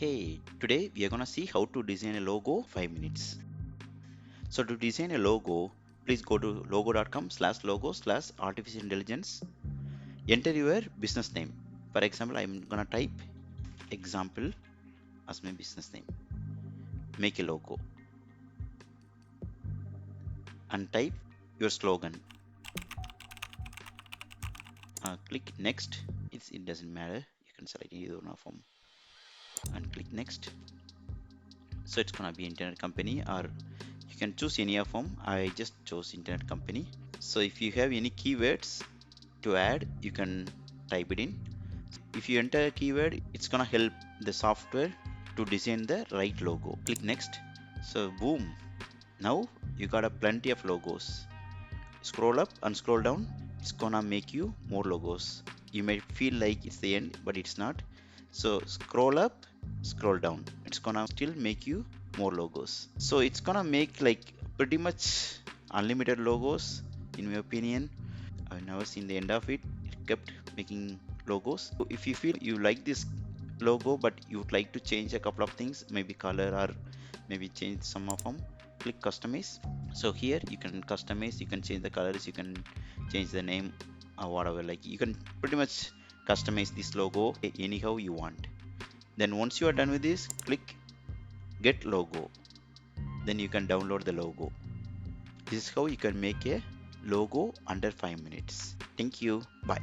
Okay, today we are gonna see how to design a logo 5 minutes. So to design a logo, please go to logo.com/logo/artificial intelligence. Enter your business name. For example, I'm gonna type example as my business name. Make a logo and type your slogan. Click next. It doesn't matter. You can select either one of them and click next. So it's gonna be internet company, or you can choose any of them. I just chose internet company. So if you have any keywords to add, you can type it in. If you enter a keyword, it's gonna help the software to design the right logo. Click next. So boom, now you got a plenty of logos. Scroll up and scroll down. It's gonna make you more logos. You may feel like it's the end, but it's not. So scroll up, scroll down. It's gonna still make you more logos. So it's gonna make like pretty much unlimited logos, in my opinion. I've never seen the end of it. It kept making logos. So if you feel you like this logo but you would like to change a couple of things, maybe color or maybe change some of them, click customize. So here you can customize, you can change the colors, you can change the name or whatever. Like you can pretty much customize this logo anyhow you want. Then once you are done with this, click get logo. Then you can download the logo. This is how you can make a logo under 5 minutes. Thank you. Bye.